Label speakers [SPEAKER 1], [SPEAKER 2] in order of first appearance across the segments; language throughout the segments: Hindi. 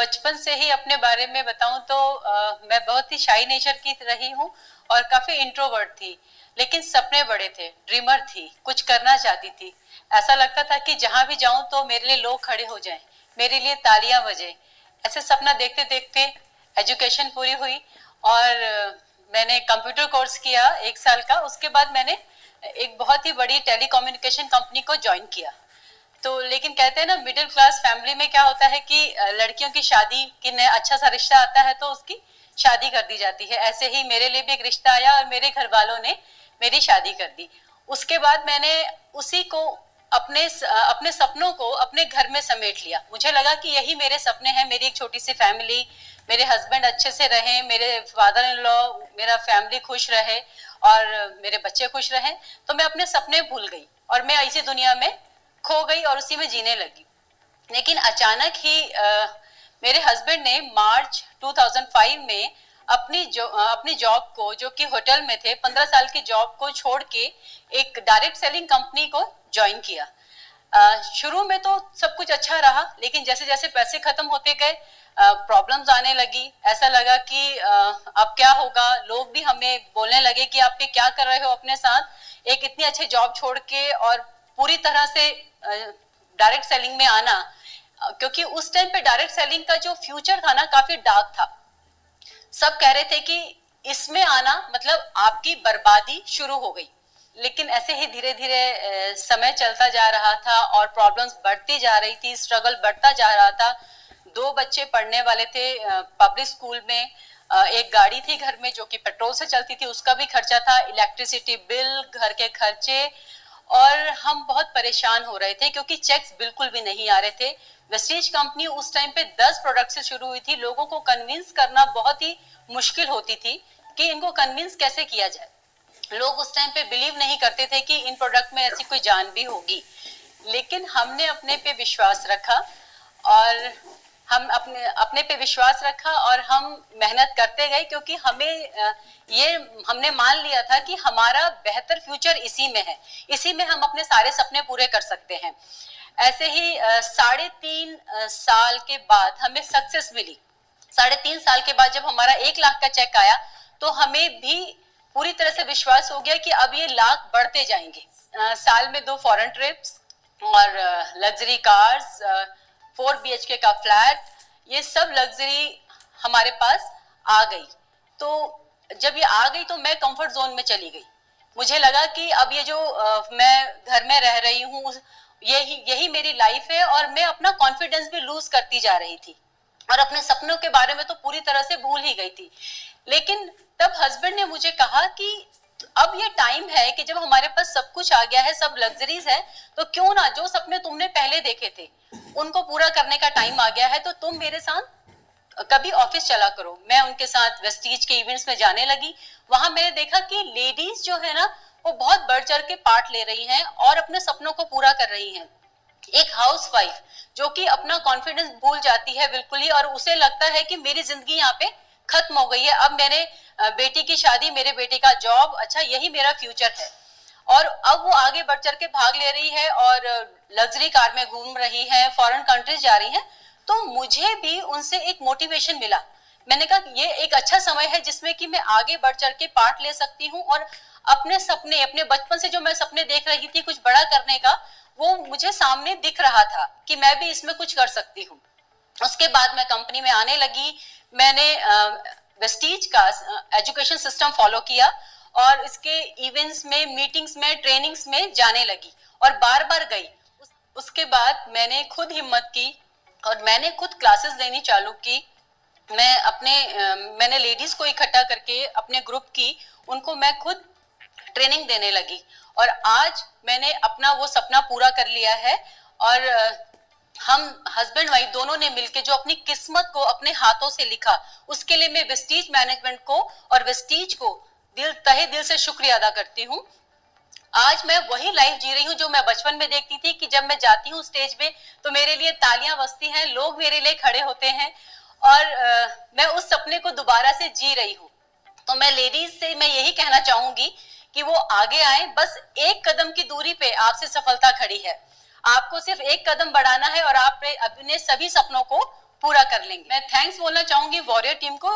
[SPEAKER 1] बचपन से ही अपने बारे में बताऊं तो मैं बहुत ही शाई नेचर की रही हूं और काफी इंट्रोवर्ट थी। लेकिन सपने बड़े थे, ड्रीमर थी, कुछ करना चाहती थी। ऐसा लगता था कि जहां भी जाऊं तो मेरे लिए लोग खड़े हो जाएं, मेरे लिए तालियां बजे। ऐसे सपना देखते देखते एजुकेशन पूरी हुई और मैंने कंप्यूटर कोर्स किया 1 साल का। उसके बाद मैंने एक बहुत ही बड़ी टेलीकम्युनिकेशन कंपनी को ज्वाइन किया। तो लेकिन कहते हैं ना, मिडिल क्लास फैमिली में क्या होता है कि लड़कियों की शादी की नया अच्छा सा रिश्ता आता है तो उसकी शादी कर दी जाती है। ऐसे ही मेरे लिए भी एक रिश्ता आया और मेरे घर वालों ने मेरी शादी कर दी। उसके बाद मैंने उसी को अपने सपनों को अपने घर में समेट लिया। मुझे लगा कि यही मेरे सपने हैं, मेरी एक छोटी सी फैमिली, मेरे हस्बैंड अच्छे से रहे, मेरे फादर इन लॉ, मेरा फैमिली खुश रहे और मेरे बच्चे खुश रहे। तो मैं अपने सपने भूल गई और मैं इसी दुनिया में खो गई और उसी में जीने लगी। लेकिन अचानक ही मेरे हस्बैंड ने मार्च 2005 में अपनी जॉब को, जो कि होटल में थे, 15 साल की जॉब को छोड़ के एक डायरेक्ट सेलिंग कंपनी को ज्वाइन किया। शुरू में तो सब कुछ अच्छा रहा, लेकिन जैसे जैसे पैसे खत्म होते गए प्रॉब्लम्स आने लगी। ऐसा लगा कि अब क्या होगा। लोग भी हमें बोलने लगे कि आप ये क्या कर रहे हो अपने साथ, एक इतनी अच्छी जॉब छोड़ के और पूरी तरह से डायरेक्ट सेलिंग में आना। क्योंकि उस टाइम पे डायरेक्ट सेलिंग का जो फ्यूचर था ना, काफी डार्क था। सब कह रहे थे कि इसमें आना मतलब आपकी बर्बादी शुरू हो गई। लेकिन ऐसे ही धीरे धीरे समय चलता जा रहा था और प्रॉब्लम्स बढ़ती जा रही थी, स्ट्रगल बढ़ता जा रहा था। 2 बच्चे पढ़ने वाले थे पब्लिक स्कूल में, एक गाड़ी थी घर में जो कि पेट्रोल से चलती थी, उसका भी खर्चा था, इलेक्ट्रिसिटी बिल, घर के खर्चे। और हम बहुत परेशान हो रहे थे क्योंकि चेक्स बिल्कुल भी नहीं आ रहे थे। वेस्टीज कंपनी उस टाइम पे 10 प्रोडक्ट से शुरू हुई थी। लोगों को कन्विंस करना बहुत ही मुश्किल होती थी कि इनको कन्विंस कैसे किया जाए। लोग उस टाइम पे बिलीव नहीं करते थे कि इन प्रोडक्ट में ऐसी कोई जान भी होगी। लेकिन हमने अपने पे विश्वास रखा और अपने पे विश्वास रखा और हम मेहनत करते गए, क्योंकि हमने मान लिया था कि हमारा बेहतर फ्यूचर इसी में है, इसी में हम अपने सारे सपने पूरे कर सकते हैं। ऐसे ही 3.5 साल के बाद हमें सक्सेस मिली। 3.5 साल के बाद जब हमारा 1 लाख का चेक आया तो हमें भी पूरी तरह से विश्वास हो गया कि अब ये लाख बढ़ते जाएंगे। साल में 2 फॉरेन ट्रिप्स और लग्जरी कार्स, 4 BHK का फ्लैट, ये सब लग्जरी हमारे पास आ गई। तो जब ये आ गई तो मैं कंफर्ट जोन में चली गई। मुझे लगा कि अब ये जो मैं घर में रह रही हूँ, यही मेरी लाइफ है और मैं अपना कॉन्फिडेंस भी लूज करती जा रही थी और अपने सपनों के बारे में तो पूरी तरह से भूल ही गई थी। लेकिन तब हस्बैंड ने मुझे कहा कि अब ये टाइम है कि जब हमारे पास सब कुछ आ गया है, सब लग्जरीज है, तो क्यों ना जो सपने तुमने पहले देखे थे उनको पूरा करने का टाइम आ गया है, तो तुम मेरे साथ कभी ऑफिस चला करो। मैं उनके साथ वेस्टीज के इवेंट्स में जाने लगी। वहां मैंने देखा कि लेडीज जो है ना, वो बहुत बढ़ चढ़ के पार्ट ले रही हैं और अपने सपनों को पूरा कर रही हैं। एक हाउसवाइफ जो कि अपना कॉन्फिडेंस भूल जाती है बिल्कुल ही और उसे लगता है कि मेरी जिंदगी यहाँ पे खत्म हो गई है, अब मेरे बेटी की शादी, मेरे बेटे का जॉब, अच्छा यही मेरा फ्यूचर है। और अब वो आगे बढ़ चढ़ के भाग ले रही है और लग्जरी कार में घूम रही है, फॉरेन कंट्रीज जा रही है। तो मुझे भी उनसे एक मोटिवेशन मिला। मैंने कहा ये एक अच्छा समय है जिसमें कि मैं आगे बढ़ चढ़ के पार्ट ले सकती हूँ और अपने सपने, अपने बचपन से जो मैं सपने देख रही थी कुछ बड़ा करने का, वो मुझे सामने दिख रहा था कि मैं भी इसमें कुछ कर सकती हूँ। उसके बाद मैं कंपनी में आने लगी। मैंने वेस्टीज का एजुकेशन सिस्टम फॉलो किया और इसके इवेंट्स में, मीटिंग्स में, ट्रेनिंग्स में जाने लगी और बार बार गई। उसके बाद मैंने खुद हिम्मत की और मैंने खुद क्लासेस लेनी चालू की। मैंने लेडीज को इकट्ठा करके अपने ग्रुप की, उनको मैं खुद ट्रेनिंग देने लगी और आज मैंने अपना वो सपना पूरा कर लिया है। और हम हस्बैंड वाइफ दोनों ने मिलकर जो अपनी किस्मत को अपने हाथों से लिखा, उसके लिए मैं वेस्टीज मैनेजमेंट को और वेस्टीज को तहे दिल से शुक्रिया अदा करती हूँ। आज मैं वही लाइफ जी रही हूँ जो मैं बचपन में देखती थी कि जब मैं जाती हूँ स्टेज पे तो मेरे लिए तालियां बजती हैं, लोग मेरे लिए खड़े होते हैं और मैं उस सपने को दोबारा से जी रही हूँ। तो मैं लेडीज से मैं यही कहना चाहूंगी कि वो आगे आए। बस एक कदम की दूरी पे आपसे सफलता खड़ी है। आपको सिर्फ एक कदम बढ़ाना है और आप अपने सभी सपनों को पूरा कर लेंगे। मैं थैंक्स बोलना चाहूंगी वॉरियर टीम को।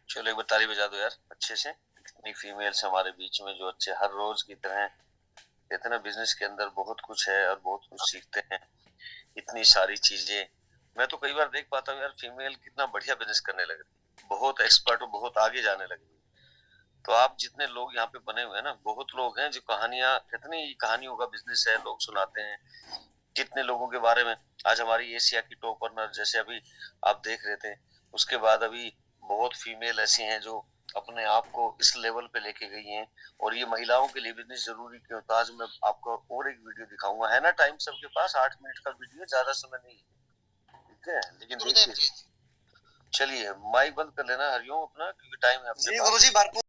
[SPEAKER 2] चलो एक बार ताली बजा दो यार अच्छे से। इतनी फीमेल्स हमारे बीच में जो अच्छे हर रोज की तरह कहते हैं ना, बिजनेस के अंदर बहुत कुछ है और बहुत कुछ सीखते हैं, इतनी सारी चीजें। मैं तो कई बार देख पाता हूँ यार, फीमेल कितना बढ़िया बिजनेस करने लगे, बहुत एक्सपर्ट और बहुत आगे जाने लगे। तो आप जितने लोग यहाँ पे बने हुए हैं ना, बहुत लोग हैं जो कहानियां, कितनी कहानियों का बिजनेस है, लोग सुनाते हैं कितने लोगों के बारे में। आज हमारी एशिया की टॉप रनर जैसे अभी आप देख रहे थे, उसके बाद अभी बहुत फीमेल ऐसी हैं जो अपने आप को इस लेवल पे लेके गई हैं। और ये महिलाओं के लिए बिजनेस जरूरी क्यों था, आज मैं आपको और एक वीडियो दिखाऊंगा। है ना टाइम सबके पास? 8 मिनट का वीडियो, ज्यादा समय नहीं, ठीक है? लेकिन देखिए, चलिए माइक बंद कर लेना हरिओम अपना, क्योंकि टाइम है अपने पास।